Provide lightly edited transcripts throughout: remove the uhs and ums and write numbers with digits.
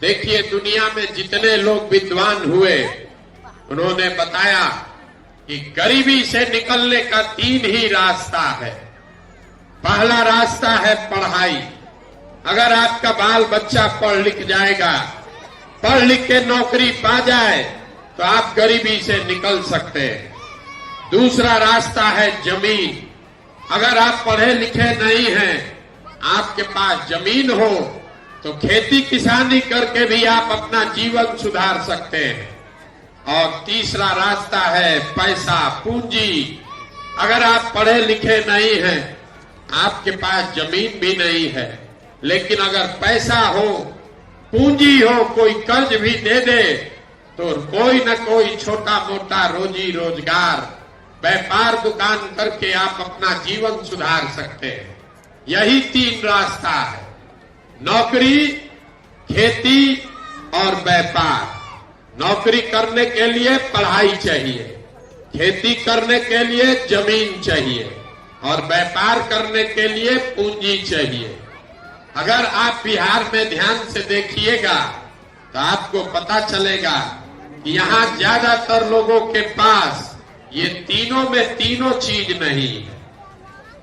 देखिए, दुनिया में जितने लोग विद्वान हुए उन्होंने बताया कि गरीबी से निकलने का 3 ही रास्ता है। पहला रास्ता है पढ़ाई। अगर आपका बाल बच्चा पढ़ लिख जाएगा, पढ़ लिख के नौकरी पा जाए तो आप गरीबी से निकल सकते हैं। दूसरा रास्ता है जमीन। अगर आप पढ़े लिखे नहीं हैं, आपके पास जमीन हो तो खेती किसानी करके भी आप अपना जीवन सुधार सकते हैं। और तीसरा रास्ता है पैसा, पूंजी। अगर आप पढ़े लिखे नहीं हैं, आपके पास जमीन भी नहीं है, लेकिन अगर पैसा हो, पूंजी हो, कोई कर्ज भी दे दे तो कोई न कोई छोटा मोटा रोजी रोजगार, व्यापार दुकान करके आप अपना जीवन सुधार सकते हैं। यही 3 रास्ता है, नौकरी, खेती और व्यापार। नौकरी करने के लिए पढ़ाई चाहिए, खेती करने के लिए जमीन चाहिए और व्यापार करने के लिए पूंजी चाहिए। अगर आप बिहार में ध्यान से देखिएगा तो आपको पता चलेगा कि यहाँ ज्यादातर लोगों के पास ये तीनों में तीनों चीज नहीं है।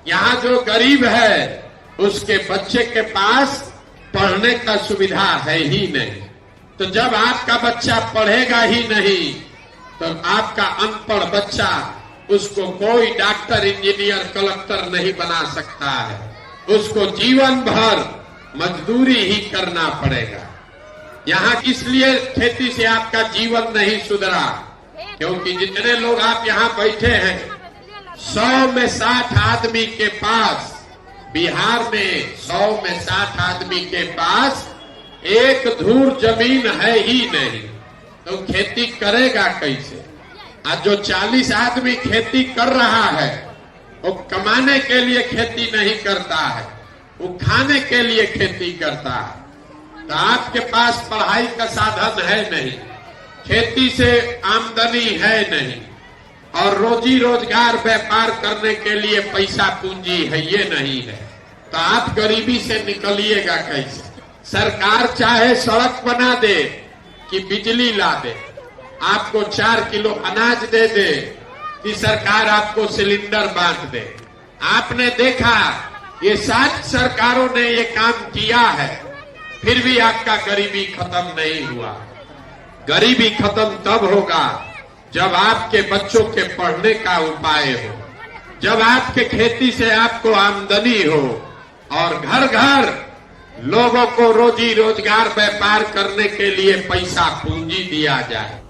यहाँ जो गरीब है उसके बच्चे के पास पढ़ने का सुविधा है ही नहीं। तो जब आपका बच्चा पढ़ेगा ही नहीं तो आपका अनपढ़ बच्चा, उसको कोई डॉक्टर, इंजीनियर, कलेक्टर नहीं बना सकता है। उसको जीवन भर मजदूरी ही करना पड़ेगा। यहाँ इसलिए खेती से आपका जीवन नहीं सुधरा क्योंकि जितने लोग आप यहाँ बैठे हैं, 100 में 60 आदमी के पास, बिहार में 100 में 60 आदमी के पास एक धूर जमीन है ही नहीं। तो खेती करेगा कैसे? आज जो 40 आदमी खेती कर रहा है वो कमाने के लिए खेती नहीं करता है, वो खाने के लिए खेती करता है। तो आपके पास पढ़ाई का साधन है नहीं, खेती से आमदनी है नहीं, और रोजी रोजगार व्यापार करने के लिए पैसा पूंजी है ये नहीं है, तो आप गरीबी से निकलिएगा कैसे? सरकार चाहे सड़क बना दे कि बिजली ला दे, आपको 4 किलो अनाज दे दे कि सरकार आपको सिलेंडर बांट दे। आपने देखा ये 7 सरकारों ने ये काम किया है, फिर भी आपका गरीबी खत्म नहीं हुआ। गरीबी खत्म तब होगा जब आपके बच्चों के पढ़ने का उपाय हो, जब आपके खेती से आपको आमदनी हो और घर घर लोगों को रोजी रोजगार व्यापार करने के लिए पैसा पूंजी दिया जाए।